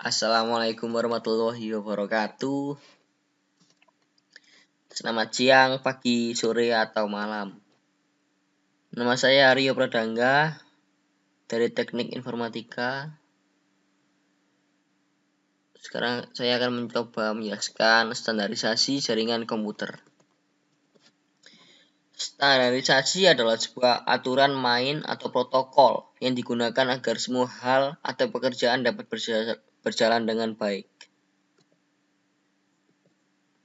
Assalamualaikum warahmatullahi wabarakatuh. Selamat siang, pagi, sore, atau malam. Nama saya Aryo Pradangga dari Teknik Informatika. Sekarang saya akan mencoba menjelaskan standarisasi jaringan komputer. Standarisasi adalah sebuah aturan main atau protokol yang digunakan agar semua hal atau pekerjaan dapat berjalan dengan baik.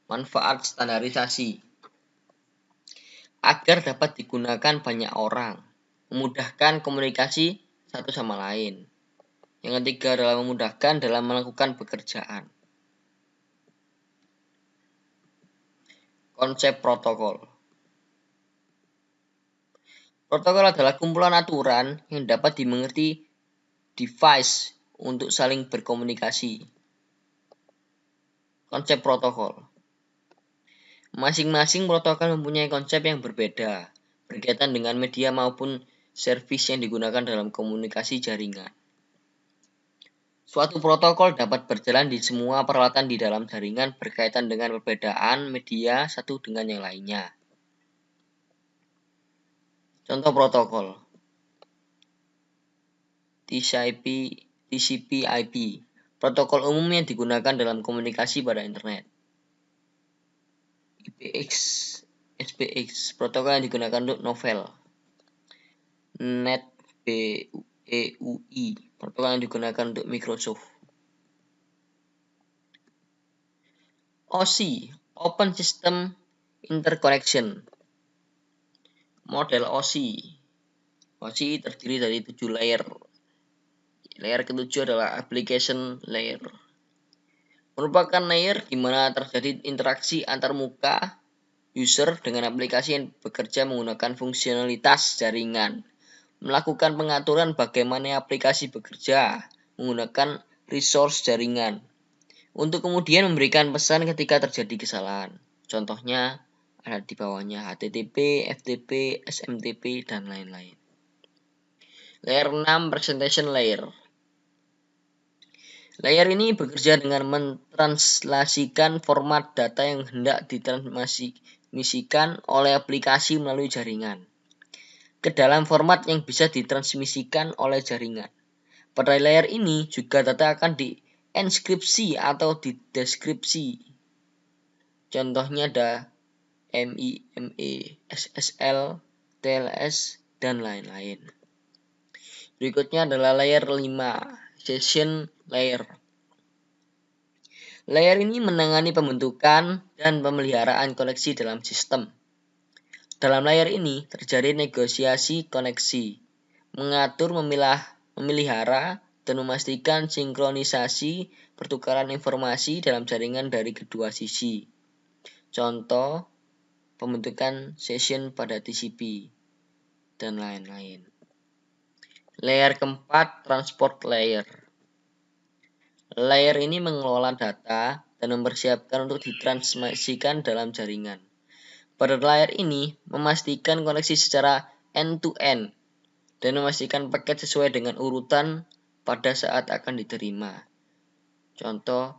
Manfaat standarisasi agar dapat digunakan banyak orang, memudahkan komunikasi satu sama lain. Yang ketiga adalah memudahkan dalam melakukan pekerjaan. Konsep protokol. Protokol adalah kumpulan aturan yang dapat dimengerti device untuk saling berkomunikasi. Konsep protokol. Masing-masing protokol mempunyai konsep yang berbeda, berkaitan dengan media maupun servis yang digunakan dalam komunikasi jaringan. Suatu protokol dapat berjalan di semua peralatan di dalam jaringan berkaitan dengan perbedaan media satu dengan yang lainnya. Contoh protokol. TCP/IP, protokol umum yang digunakan dalam komunikasi pada internet. IPX/SPX, protokol yang digunakan untuk novel. NetBEUI, protokol yang digunakan untuk Microsoft. OSI, Open System Interconnection. Model OSI. OSI terdiri dari 7 layer. Layer ketujuh adalah application layer. Merupakan layer di mana terjadi interaksi antar muka user dengan aplikasi yang bekerja menggunakan fungsionalitas jaringan. Melakukan pengaturan bagaimana aplikasi bekerja menggunakan resource jaringan. Untuk kemudian memberikan pesan ketika terjadi kesalahan. Contohnya ada di bawahnya HTTP, FTP, SMTP, dan lain-lain. Layer 6 Presentation Layer. Layer ini bekerja dengan mentranslasikan format data yang hendak ditransmisikan oleh aplikasi melalui jaringan ke dalam format yang bisa ditransmisikan oleh jaringan. Pada layer ini juga data akan dienkripsi atau dideskripsi. Contohnya ada MIME, SSL, TLS, dan lain-lain. Berikutnya adalah layer 5, Session Layer. Layer ini menangani pembentukan dan pemeliharaan koneksi dalam sistem. Dalam layer ini terjadi negosiasi koneksi, mengatur, memelihara, dan memastikan sinkronisasi pertukaran informasi dalam jaringan dari kedua sisi. Contoh, pembentukan session pada TCP, dan lain-lain. Layer keempat, Transport Layer. Layer ini mengelola data dan mempersiapkan untuk ditransmisikan dalam jaringan. Pada layer ini memastikan koneksi secara end-to-end dan memastikan paket sesuai dengan urutan pada saat akan diterima. Contoh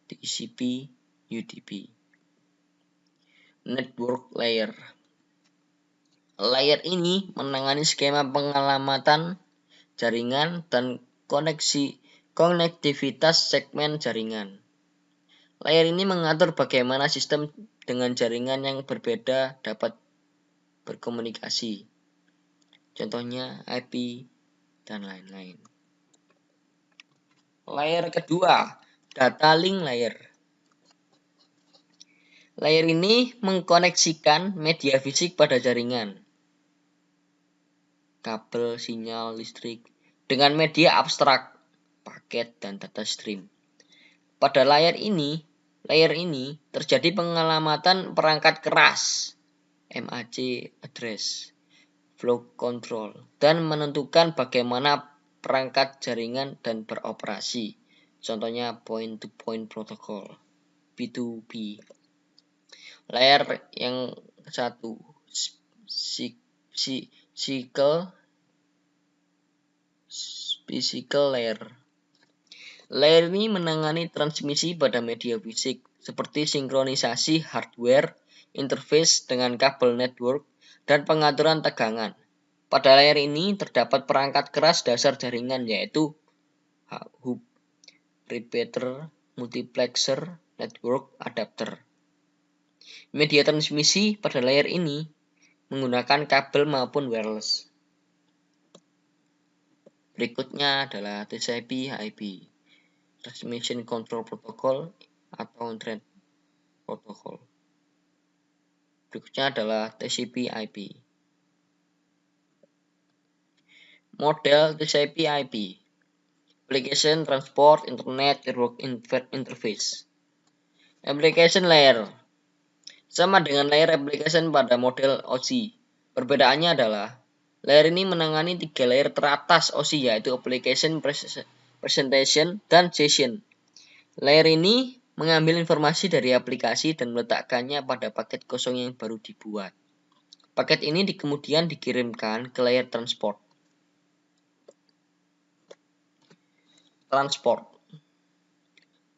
TCP, UDP. Network Layer. Layer ini menangani skema pengalamatan jaringan dan konektivitas segmen jaringan. Layer ini mengatur bagaimana sistem dengan jaringan yang berbeda dapat berkomunikasi. Contohnya IP dan lain-lain. Layer kedua, Data Link Layer. Layer ini mengkoneksikan media fisik pada jaringan, kabel, sinyal, listrik, dengan media abstrak, paket, dan data stream. Pada layer ini terjadi pengalamatan perangkat keras, MAC address, flow control, dan menentukan bagaimana perangkat jaringan dan beroperasi. Contohnya point-to-point protocol, P2P. Layer yang satu, physical layer. Layer ini menangani transmisi pada media fisik, seperti sinkronisasi hardware, interface dengan kabel network, dan pengaturan tegangan. Pada layer ini terdapat perangkat keras dasar jaringan, yaitu hub, repeater, multiplexer, network, adapter. Media transmisi pada layer ini menggunakan kabel maupun wireless. Berikutnya adalah TCP/IP. Transmission Control Protocol atau Internet Protocol. Berikutnya adalah TCP/IP. Model TCP/IP. Application Transport Internet Network Interface. Application Layer. Sama dengan layer application pada model OSI. Perbedaannya adalah layer ini menangani 3 layer teratas OSI, yaitu Application, Presentation, dan Session. Layer ini mengambil informasi dari aplikasi dan meletakkannya pada paket kosong yang baru dibuat. Paket ini kemudian dikirimkan ke layer transport.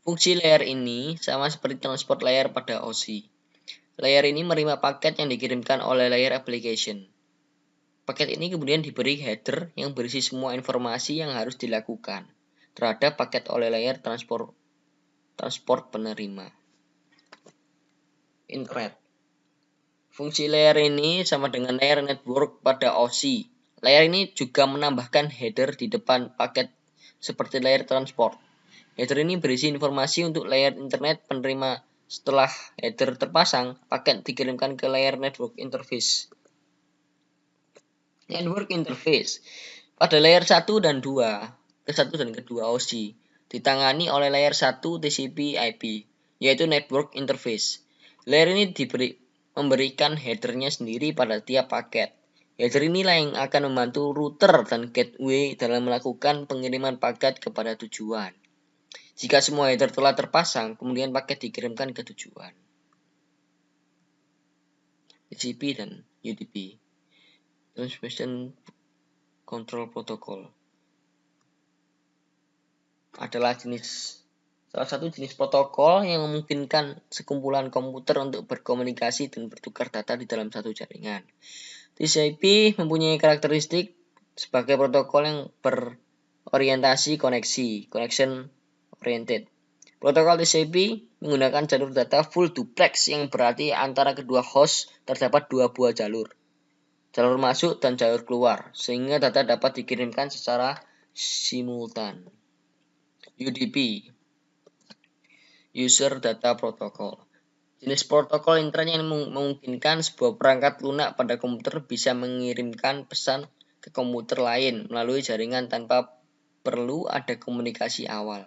Fungsi layer ini sama seperti transport layer pada OSI. Layer ini menerima paket yang dikirimkan oleh layer application. Paket ini kemudian diberi header yang berisi semua informasi yang harus dilakukan terhadap paket oleh layer transport penerima. Internet. Fungsi layer ini sama dengan layer network pada OSI. Layer ini juga menambahkan header di depan paket seperti layer transport. Header ini berisi informasi untuk layer internet penerima. Setelah header terpasang, paket dikirimkan ke layer network interface. Network interface. Pada layer 1 dan 2, ke-1 dan ke-2 OSI, ditangani oleh layer 1 TCP/IP, yaitu network interface. Layer ini memberikan headernya sendiri pada tiap paket. Header inilah yang akan membantu router dan gateway dalam melakukan pengiriman paket kepada tujuan. Jika semua header telah terpasang, kemudian paket dikirimkan ke tujuan. TCP dan UDP. Transmission Control Protocol adalah salah satu jenis protokol yang memungkinkan sekumpulan komputer untuk berkomunikasi dan bertukar data di dalam satu jaringan. TCP mempunyai karakteristik sebagai protokol yang berorientasi koneksi, connection oriented. Protokol TCP menggunakan jalur data full duplex, yang berarti antara kedua host terdapat 2 buah jalur masuk dan jalur keluar, sehingga data dapat dikirimkan secara simultan. UDP, User Data Protocol. Jenis protokol internet yang memungkinkan sebuah perangkat lunak pada komputer bisa mengirimkan pesan ke komputer lain melalui jaringan tanpa perlu ada komunikasi awal.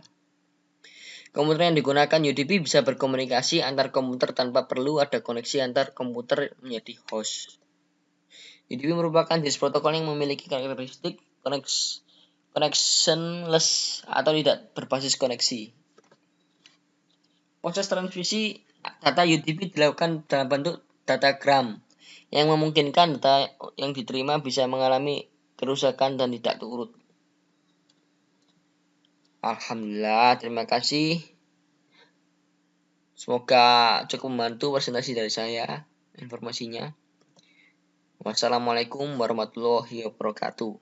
Komputer yang digunakan UDP bisa berkomunikasi antar komputer tanpa perlu ada koneksi antar komputer menjadi host. UDP merupakan jenis protokol yang memiliki karakteristik connectionless atau tidak berbasis koneksi. Proses transmisi data UDP dilakukan dalam bentuk datagram, yang memungkinkan data yang diterima bisa mengalami kerusakan dan tidak turut. Alhamdulillah, terima kasih. Semoga cukup membantu presentasi dari saya, informasinya. Wassalamualaikum warahmatullahi wabarakatuh.